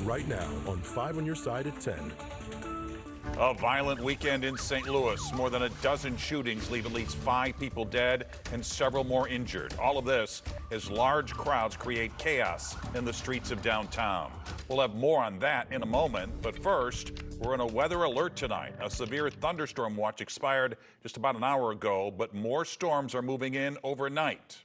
right now on 5 on Your Side at 10. A violent weekend in St. Louis. More than a dozen shootings leave at least 5 people dead and several more injured. All of this as large crowds create chaos in the streets of downtown. We'll have more on that in a moment, but first, we're in a weather alert tonight. A severe thunderstorm watch expired just about an hour ago, but more storms are moving in overnight.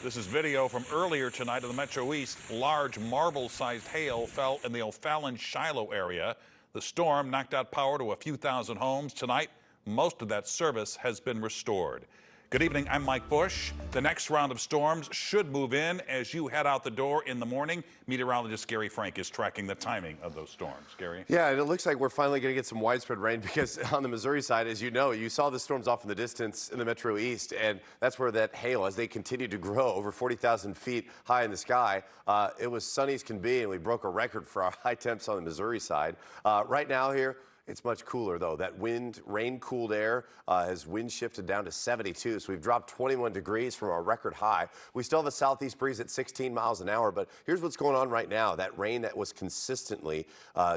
This is video from earlier tonight in the Metro East. Large marble-sized hail fell in the O'Fallon-Shiloh area. The storm knocked out power to a few thousand homes. Tonight, most of that service has been restored. Good evening, I'm Mike Bush. The next round of storms should move in as you head out the door in the morning. Meteorologist Gary Frank is tracking the timing of those storms. Gary? Yeah, and it looks like we're finally going to get some widespread rain because on the Missouri side, as you know, you saw the storms off in the distance in the Metro East, and that's where that hail, as they continue to grow over 40,000 feet high in the sky, it was sunny as can be, and we broke a record for our high temps on the Missouri side. Right now here, it's much cooler, though. That rain-cooled air has wind shifted down to 72, so we've dropped 21 degrees from our record high. We still have a southeast breeze at 16 miles an hour, but here's what's going on right now. That rain that was consistently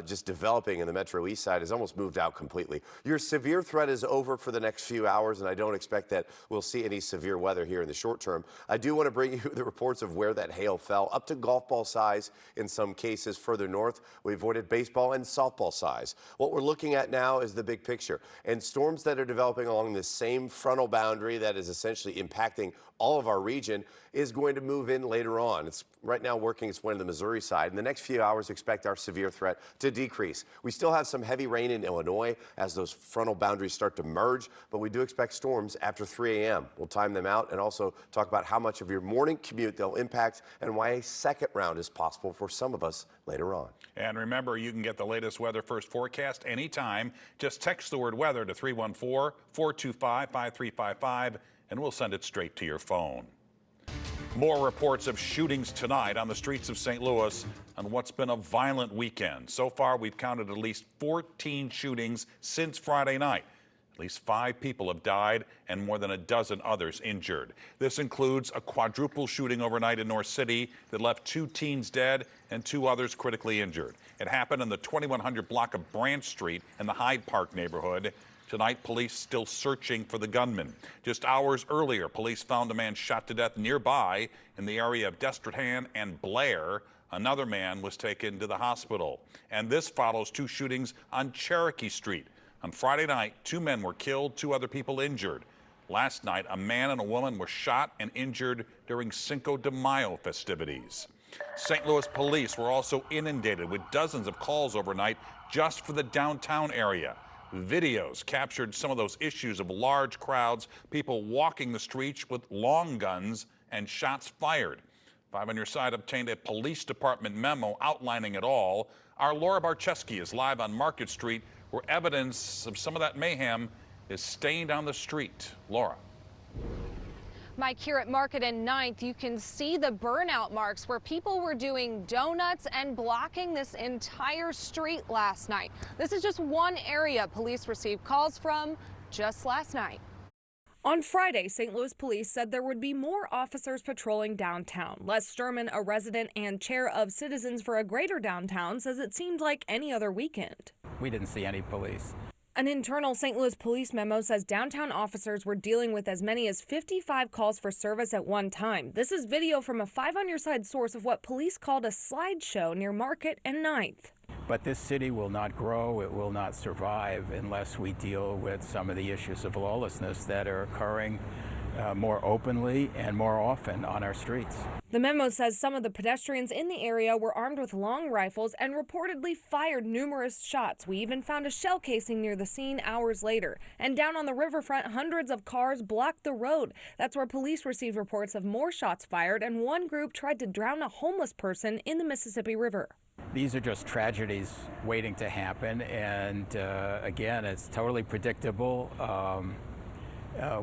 just developing in the Metro East side has almost moved out completely. Your severe threat is over for the next few hours, and I don't expect that we'll see any severe weather here in the short term. I do want to bring you the reports of where that hail fell, up to golf ball size in some cases further north. We avoided baseball and softball size. What we're looking at now is the big picture, and storms that are developing along the same frontal boundary that is essentially impacting all of our region is going to move in later on. It's right now working its way to the Missouri side. In the next few hours, expect our severe threat to decrease. We still have some heavy rain in Illinois as those frontal boundaries start to merge, but we do expect storms after 3 a.m. We'll time them out and also talk about how much of your morning commute they'll impact and why a second round is possible for some of us later on. And remember, you can get the latest weather first forecast anytime. Just text the word weather to 314-425-5355 and we'll send it straight to your phone. More reports of shootings tonight on the streets of St. Louis on what's been a violent weekend. So far, we've counted at least 14 shootings since Friday night. At least 5 people have died and more than a dozen others injured. This includes a quadruple shooting overnight in North City that left 2 teens dead and 2 others critically injured. It happened in the 2100 block of Branch Street in the Hyde Park neighborhood. Tonight, police still searching for the gunman. Just hours earlier, police found a man shot to death nearby in the area of Destrehan and Blair. Another man was taken to the hospital. And this follows 2 shootings on Cherokee Street. On Friday night, 2 men were killed, 2 other people injured. Last night, a man and a woman were shot and injured during Cinco de Mayo festivities. St. Louis police were also inundated with dozens of calls overnight just for the downtown area. Videos captured some of those issues of large crowds, people walking the streets with long guns, and shots fired. 5 on Your Side obtained a police department memo outlining it all. Our Laura Barczewski is live on Market Street, where evidence of some of that mayhem is stained on the street. Laura. Mike, here at Market and 9th, you can see the burnout marks where people were doing donuts and blocking this entire street last night. This is just one area police received calls from just last night. On Friday, St. Louis police said there would be more officers patrolling downtown. Les Sturman, a resident and chair of Citizens for a Greater Downtown, says it seemed like any other weekend. We didn't see any police. An internal St. Louis police memo says downtown officers were dealing with as many as 55 calls for service at one time. This is video from a 5 on Your Side source of what police called a slideshow near Market and 9th. But this city will not grow, it will not survive unless we deal with some of the issues of lawlessness that are occurring more openly and more often on our streets. The memo says some of the pedestrians in the area were armed with long rifles and reportedly fired numerous shots. We even found a shell casing near the scene hours later. And down on the riverfront, hundreds of cars blocked the road. That's where police received reports of more shots fired, and one group tried to drown a homeless person in the Mississippi River. These are just tragedies waiting to happen, and again, it's totally predictable.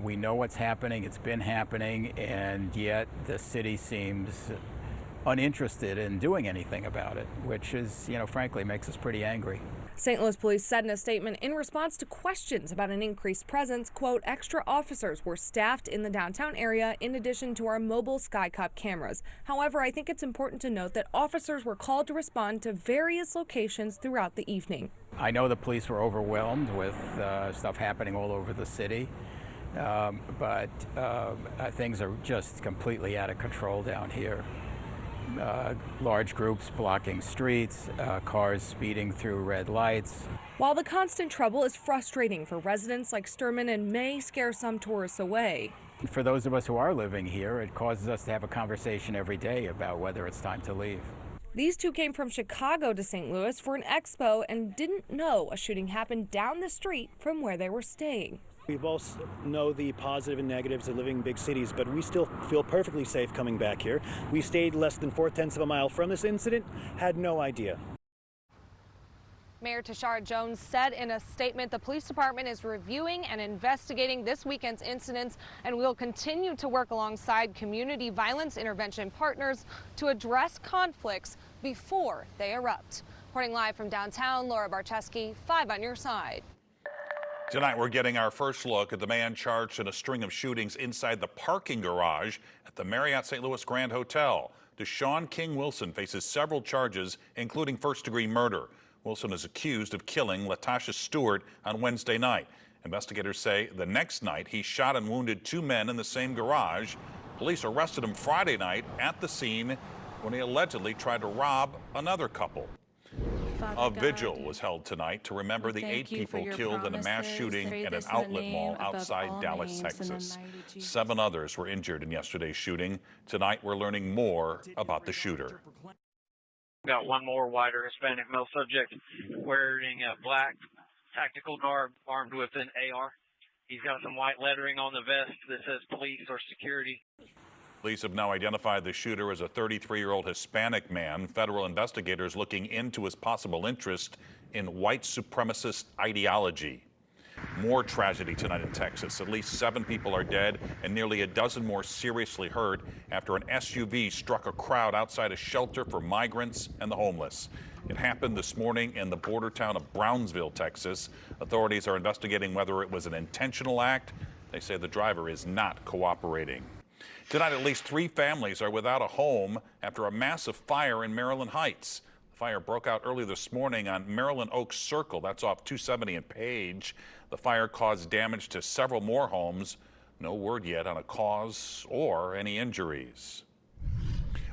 We know what's happening, it's been happening, and yet the city seems uninterested in doing anything about it, which is, frankly, makes us pretty angry. St. Louis police said in a statement in response to questions about an increased presence, quote, extra officers were staffed in the downtown area in addition to our mobile SkyCop cameras. However, I think it's important to note that officers were called to respond to various locations throughout the evening. I know the police were overwhelmed with stuff happening all over the city, but things are just completely out of control down here. Large groups blocking streets, cars speeding through red lights. While the constant trouble is frustrating for residents like Sturman and may scare some tourists away. For those of us who are living here, it causes us to have a conversation every day about whether it's time to leave. These two came from Chicago to St. Louis for an expo and didn't know a shooting happened down the street from where they were staying. We both know the positive and negatives of living in big cities, but we still feel perfectly safe coming back here. We stayed less than 4/10 of a mile from this incident, had no idea. Mayor Tashara Jones said in a statement the police department is reviewing and investigating this weekend's incidents and will continue to work alongside community violence intervention partners to address conflicts before they erupt. Reporting live from downtown, Laura Barcheski, 5 on your side. Tonight, we're getting our first look at the man charged in a string of shootings inside the parking garage at the Marriott St. Louis Grand Hotel. Deshaun King Wilson faces several charges, including first-degree murder. Wilson is accused of killing Latasha Stewart on Wednesday night. Investigators say the next night he shot and wounded 2 men in the same garage. Police arrested him Friday night at the scene when he allegedly tried to rob another couple. A vigil was held tonight to remember the 8 people killed in a mass shooting at an outlet mall outside Dallas, Texas. 7 others were injured in yesterday's shooting. Tonight, we're learning more about the shooter. Got one more whiter Hispanic male subject wearing a black tactical garb, armed with an AR. He's got some white lettering on the vest that says police or security. Police have now identified the shooter as a 33-year-old Hispanic man. Federal investigators looking into his possible interest in white supremacist ideology. More tragedy tonight in Texas. At least 7 people are dead and nearly a dozen more seriously hurt after an SUV struck a crowd outside a shelter for migrants and the homeless. It happened this morning in the border town of Brownsville, Texas. Authorities are investigating whether it was an intentional act. They say the driver is not cooperating. Tonight, at least 3 families are without a home after a massive fire in Maryland Heights. The fire broke out early this morning on Maryland Oaks Circle. That's off 270 and Page. The fire caused damage to several more homes. No word yet on a cause or any injuries.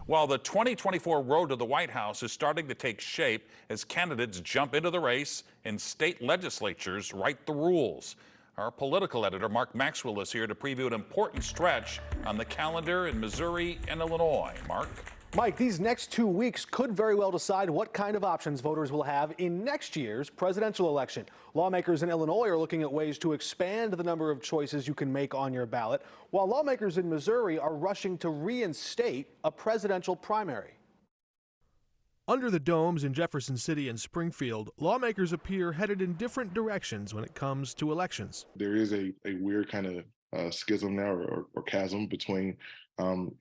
While the 2024 road to the White House is starting to take shape as candidates jump into the race and state legislatures write the rules. Our political editor, Mark Maxwell, is here to preview an important stretch on the calendar in Missouri and Illinois. Mark? Mike, these next 2 weeks could very well decide what kind of options voters will have in next year's presidential election. Lawmakers in Illinois are looking at ways to expand the number of choices you can make on your ballot, while lawmakers in Missouri are rushing to reinstate a presidential primary. Under the domes in Jefferson City and Springfield, lawmakers appear headed in different directions when it comes to elections. There is a weird kind of schism now or chasm between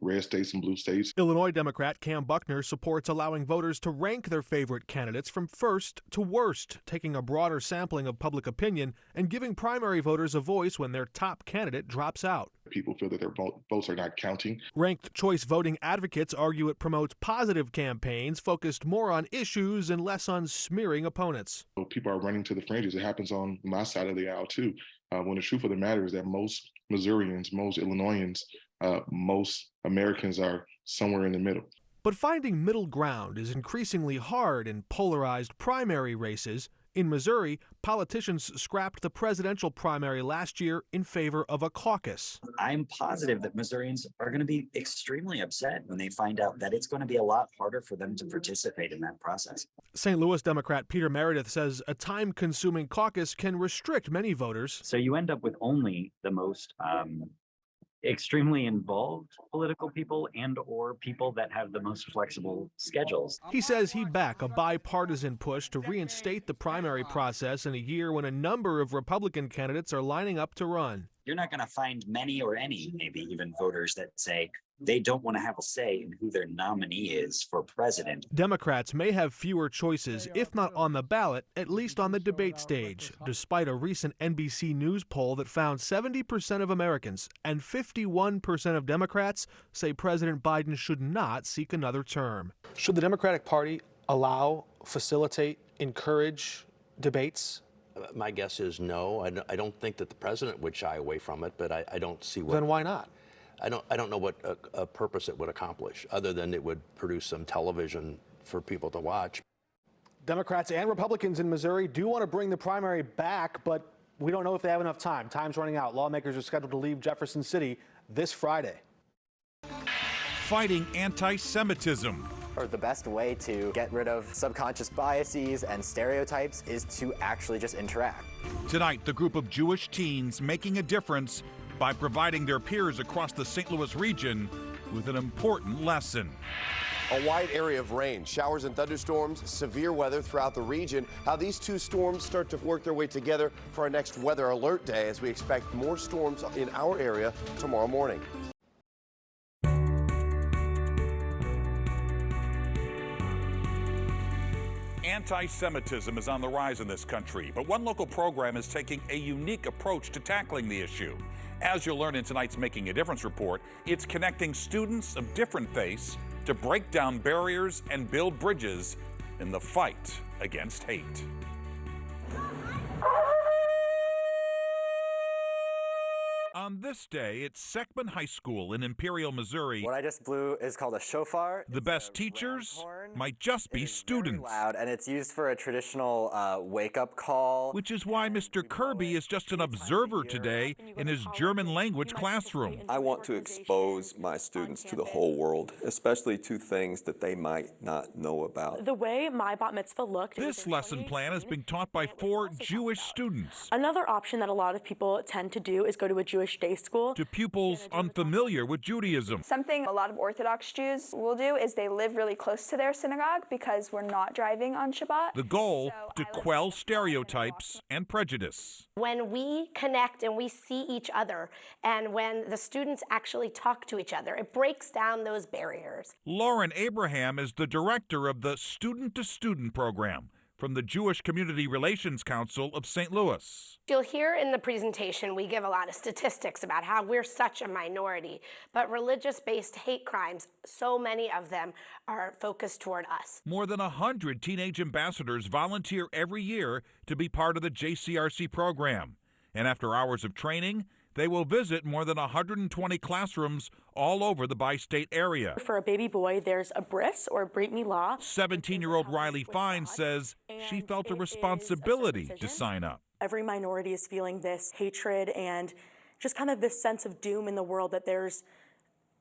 red states and blue states. Illinois Democrat Cam Buckner supports allowing voters to rank their favorite candidates from first to worst, taking a broader sampling of public opinion and giving primary voters a voice when their top candidate drops out. People feel that their votes are not counting. Ranked choice voting advocates argue it promotes positive campaigns focused more on issues and less on smearing opponents. So people are running to the fringes. It happens on my side of the aisle, too. When the truth of the matter is that most Missourians, most Illinoisans, most Americans are somewhere in the middle. But finding middle ground is increasingly hard in polarized primary races. In Missouri, politicians scrapped the presidential primary last year in favor of a caucus. I'm positive that Missourians are going to be extremely upset when they find out that it's going to be a lot harder for them to participate in that process. St. Louis Democrat Peter Meredith says a time-consuming caucus can restrict many voters. So you end up with only the most extremely involved political people and or people that have the most flexible schedules. He says he'd back a bipartisan push to reinstate the primary process in a year when a number of Republican candidates are lining up to run. you're not going to find many or any, maybe even voters that say they don't want to have a say in who their nominee is for president. Democrats may have fewer choices, if not on the ballot, at least on the debate stage, despite a recent NBC News poll that found 70% of Americans and 51% of Democrats say President Biden should not seek another term. Should the Democratic Party allow, facilitate, encourage debates? My guess is no. I don't think that the president would shy away from it, but I don't see what. Then why not? I don't know what a purpose it would accomplish, other than it would produce some television for people to watch. Democrats and Republicans in Missouri do want to bring the primary back, but we don't know if they have enough time. Time's running out. Lawmakers are scheduled to leave Jefferson City this Friday. Fighting anti-Semitism. Or the best way to get rid of subconscious biases and stereotypes is to actually just interact. Tonight, the group of Jewish teens making a difference by providing their peers across the St. Louis region with an important lesson. A wide area of rain, showers and thunderstorms, severe weather throughout the region. How these two storms start to work their way together for our next weather alert day, as we expect more storms in our area tomorrow morning. Anti-Semitism is on the rise in this country, but one local program is taking a unique approach to tackling the issue. As you'll learn in tonight's Making a Difference report, it's connecting students of different faiths to break down barriers and build bridges in the fight against hate. On this day at Seckman High School in Imperial, Missouri, What I just blew is called a shofar. the best teachers might just be students. Very loud, and it's used for a traditional wake-up call. Which is why Mr. Kirby is just an observer today in his German language classroom. I want to expose my students to the whole world, especially to things that they might not know about. The way my bat mitzvah looked. This lesson plan is being taught by 4 Jewish students. Another option that a lot of people tend to do is go to a Jewish day school. To pupils unfamiliar with Judaism. Something a lot of Orthodox Jews will do is they live really close to their synagogue because we're not driving on Shabbat. The goal, to quell stereotypes and prejudice. When we connect and we see each other, and when the students actually talk to each other, it breaks down those barriers. Lauren Abraham is the director of the Student to Student program from the Jewish Community Relations Council of St. Louis. You'll hear in the presentation we give a lot of statistics about how we're such a minority, but religious-based hate crimes, so many of them are focused toward us. More than 100 teenage ambassadors volunteer every year to be part of the JCRC program. And after hours of training, they will visit more than 120 classrooms all over the bi-state area. For a baby boy, there's a bris or brit milah. 17-year-old Riley Fine says she felt a responsibility to sign up. Every minority is feeling this hatred and just kind of this sense of doom in the world, that there's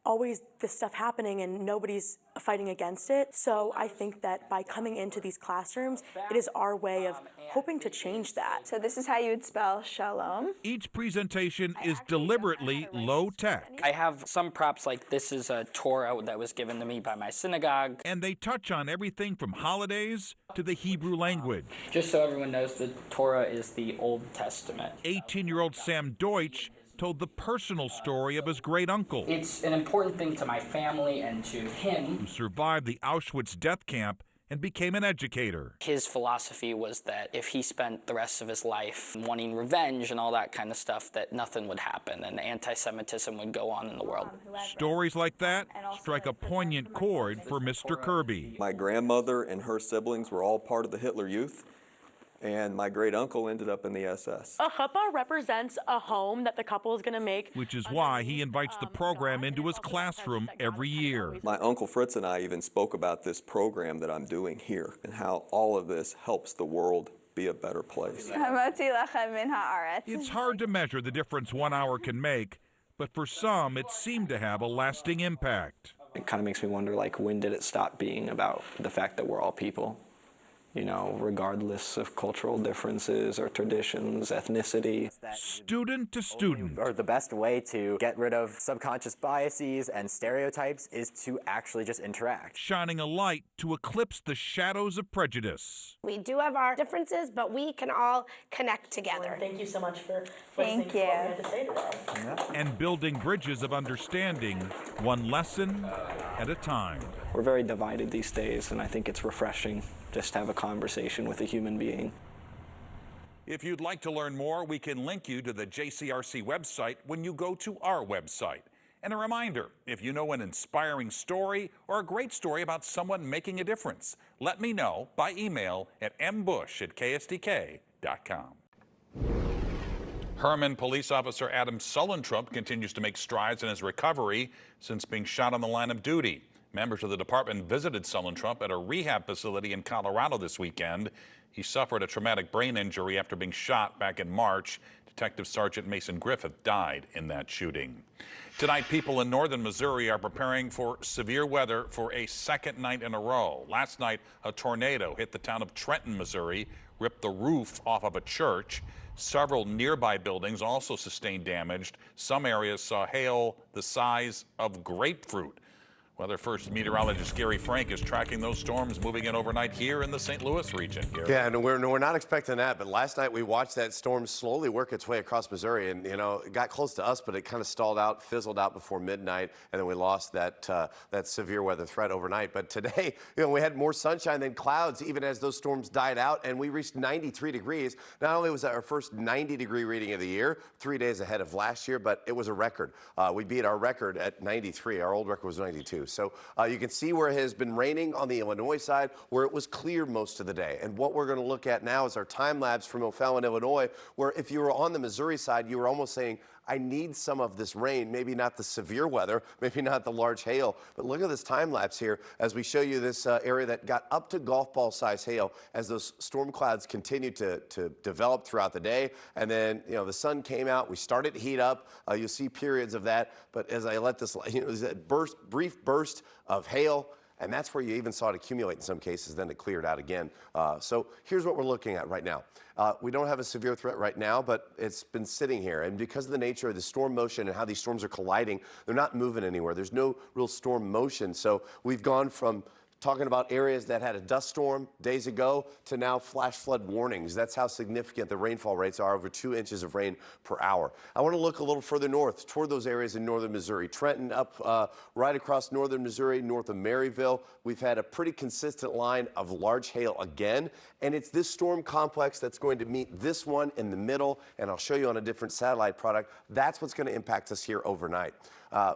always this stuff happening and nobody's fighting against it. So I think that by coming into these classrooms, it is our way of hoping to change that. So this is how you would spell shalom. Each presentation is deliberately low tech. I have some props, like this is a Torah that was given to me by my synagogue. And they touch on everything from holidays to the Hebrew language. Just so everyone knows, the Torah is the Old Testament. 18-year-old Sam Deutsch told the personal story of his great-uncle. It's an important thing to my family and to him. Who survived the Auschwitz death camp and became an educator. His philosophy was that if he spent the rest of his life wanting revenge and all that kind of stuff, that nothing would happen and anti-Semitism would go on in the world. Stories like that strike a poignant chord for Mr. Kirby. My grandmother and her siblings were all part of the Hitler Youth, and my great-uncle ended up in the SS. A chuppah represents a home that the couple is going to make. Which is why he invites the program into his classroom every year. My Uncle Fritz and I even spoke about this program that I'm doing here and how all of this helps the world be a better place. It's hard to measure the difference 1 hour can make, but for some it seemed to have a lasting impact. It kind of makes me wonder, like, when did it stop being about the fact that we're all people? you know, regardless of cultural differences or traditions, ethnicity. Student to student. Or the best way to get rid of subconscious biases and stereotypes is to actually just interact. Shining a light to eclipse the shadows of prejudice. We do have our differences, but we can all connect together. Thank you so much for Thank listening to what we had to say today. And building bridges of understanding, one lesson at a time. We're very divided these days, and I think it's refreshing just to have a conversation with a human being. If you'd like to learn more, we can link you to the JCRC website when you go to our website. And a reminder, if you know an inspiring story or a great story about someone making a difference, let me know by email at mbush@ksdk.com. Herman police officer Adam Sullentrump continues to make strides in his recovery since being shot on the line of duty. Members of the department visited Sullentrump at a rehab facility in Colorado this weekend. He suffered a traumatic brain injury after being shot back in March. Detective Sergeant Mason Griffith died in that shooting. Tonight, people in northern Missouri are preparing for severe weather for a second night in a row. Last night, a tornado hit the town of Trenton, Missouri, ripped the roof off of a church. Several nearby buildings also sustained damage. Some areas saw hail the size of grapefruit. Weather First meteorologist Gary Frank is tracking those storms moving in overnight here in the St. Louis region. Gary. Yeah, and we're not expecting that, but last night we watched that storm slowly work its way across Missouri, and you know, it got close to us, but it kind of stalled out, fizzled out before midnight, and then we lost that severe weather threat overnight. But today, you know, we had more sunshine than clouds, even as those storms died out, and we reached 93 degrees. Not only was that our first 90-degree reading of the year, 3 days ahead of last year, but it was a record. We beat our record at 93. Our old record was 92. So you can see where it has been raining on the Illinois side, where it was clear most of the day. And what we're going to look at now is our time lapse from O'Fallon, Illinois, where if you were on the Missouri side, you were almost saying, I need some of this rain, maybe not the severe weather, maybe not the large hail, but look at this time lapse here as we show you this area that got up to golf ball size hail as those storm clouds continued to develop throughout the day. And then, you know, the sun came out, we started to heat up. You'll see periods of that, but as I let this, you know, there's that brief burst of hail. And that's where you even saw it accumulate in some cases, then it cleared out again. So here's what we're looking at right now. We don't have a severe threat right now, but it's been sitting here. And because of the nature of the storm motion and how these storms are colliding, they're not moving anywhere. There's no real storm motion. So we've gone from talking about areas that had a dust storm days ago to now flash flood warnings. That's how significant the rainfall rates are, over 2 inches of rain per hour. I want to look a little further north toward those areas in northern Missouri. Trenton up right across northern Missouri, north of Maryville. We've had a pretty consistent line of large hail again, and it's this storm complex that's going to meet this one in the middle, and I'll show you on a different satellite product. That's what's going to impact us here overnight.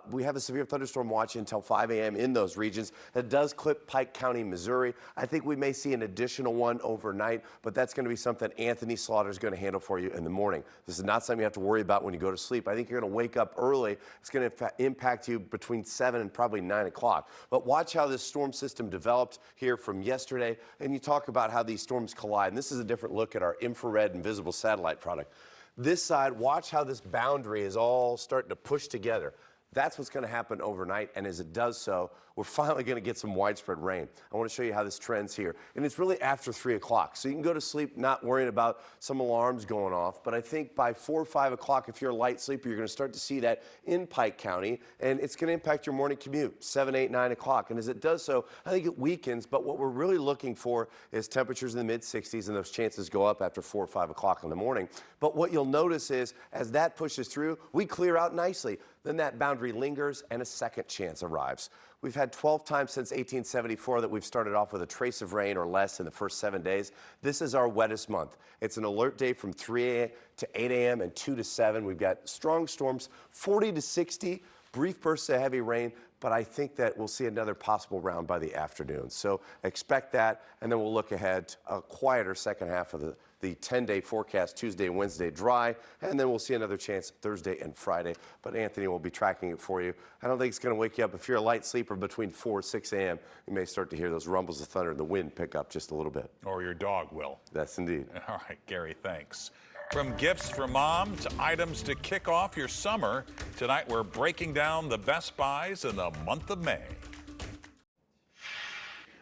We have a severe thunderstorm watch until 5 a.m. in those regions. That does clip Pike County, Missouri. I think we may see an additional one overnight, but that's going to be something Anthony Slaughter is going to handle for you in the morning. This is not something you have to worry about when you go to sleep. I think you're going to wake up early. It's going to impact you between 7 and probably 9 o'clock. But watch how this storm system developed here from yesterday, and you talk about how these storms collide. And this is a different look at our infrared and visible satellite product. This side, watch how this boundary is all starting to push together. That's what's going to happen overnight, and as it does so, we're finally going to get some widespread rain. I want to show you how this trends here. And it's really after 3 o'clock, so you can go to sleep not worrying about some alarms going off, but I think by 4 or 5 o'clock, if you're a light sleeper, you're going to start to see that in Pike County, and it's going to impact your morning commute, 7, 8, 9 o'clock. And as it does so, I think it weakens, but what we're really looking for is temperatures in the mid-60s, and those chances go up after 4 or 5 o'clock in the morning. But what you'll notice is, as that pushes through, we clear out nicely. Then that boundary lingers, and a second chance arrives. We've had 12 times since 1874 that we've started off with a trace of rain or less in the first 7 days. This is our wettest month. It's an alert day from 3 a.m. to 8 a.m. and 2 to 7. We've got strong storms, 40 to 60, brief bursts of heavy rain, but I think that we'll see another possible round by the afternoon. So expect that, and then we'll look ahead to a quieter second half of the 10-day forecast, Tuesday and Wednesday dry, and then we'll see another chance Thursday and Friday. But Anthony will be tracking it for you. I don't think it's going to wake you up. If you're a light sleeper between 4 and 6 a.m., you may start to hear those rumbles of thunder and the wind pick up just a little bit. Or your dog will. That's indeed. All right, Gary, thanks. From gifts for mom to items to kick off your summer, tonight we're breaking down the best buys in the month of May.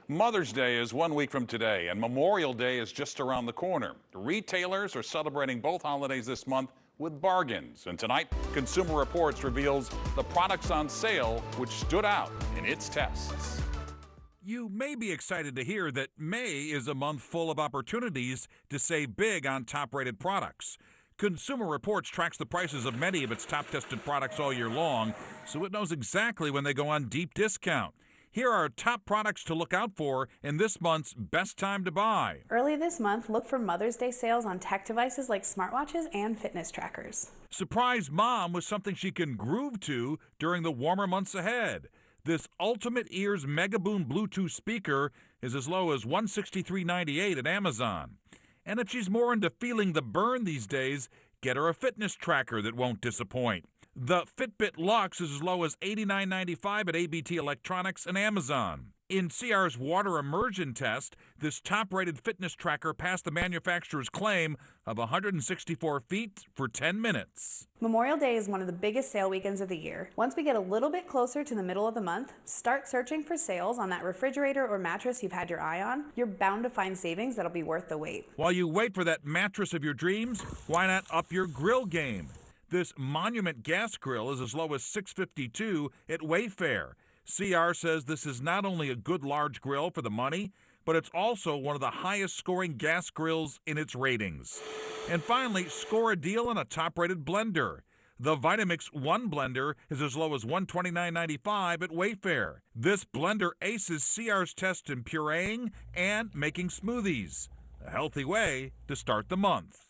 Mother's Day is 1 week from today, and Memorial Day is just around the corner. Retailers are celebrating both holidays this month with bargains. And tonight, Consumer Reports reveals the products on sale which stood out in its tests. You may be excited to hear that May is a month full of opportunities to save big on top-rated products. Consumer Reports tracks the prices of many of its top-tested products all year long, so it knows exactly when they go on deep discount. Here are top products to look out for in this month's Best Time to Buy. Early this month, look for Mother's Day sales on tech devices like smartwatches and fitness trackers. Surprise mom with something she can groove to during the warmer months ahead. This Ultimate Ears Megaboom Bluetooth speaker is as low as $163.98 at Amazon. And if she's more into feeling the burn these days, get her a fitness tracker that won't disappoint. The Fitbit Luxe is as low as $89.95 at ABT Electronics and Amazon. In CR's water immersion test, this top-rated fitness tracker passed the manufacturer's claim of 164 feet for 10 minutes. Memorial Day is one of the biggest sale weekends of the year. Once we get a little bit closer to the middle of the month, start searching for sales on that refrigerator or mattress you've had your eye on. You're bound to find savings that'll be worth the wait. While you wait for that mattress of your dreams, why not up your grill game? This Monument gas grill is as low as $652 at Wayfair. CR says this is not only a good large grill for the money, but it's also one of the highest scoring gas grills in its ratings. And finally, score a deal on a top-rated blender. The Vitamix One blender is as low as $129.95 at Wayfair. This blender aces CR's test in pureeing and making smoothies. A healthy way to start the month.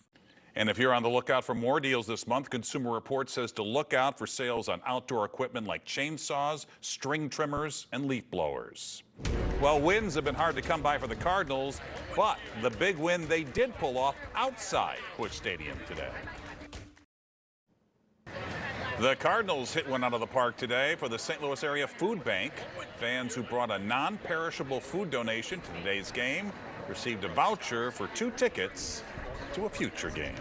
And if you're on the lookout for more deals this month, Consumer Reports says to look out for sales on outdoor equipment like chainsaws, string trimmers, and leaf blowers. Well, wins have been hard to come by for the Cardinals, but the big win they did pull off outside Busch Stadium today. The Cardinals hit one out of the park today for the St. Louis Area Food Bank. Fans who brought a non-perishable food donation to today's game received a voucher for 2 tickets to a future game.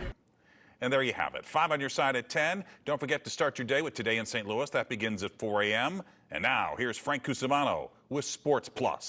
And there you have it. 5 on your side at 10. Don't forget to start your day with Today in St. Louis. That begins at 4 a.m. And now here's Frank Cusimano with Sports Plus.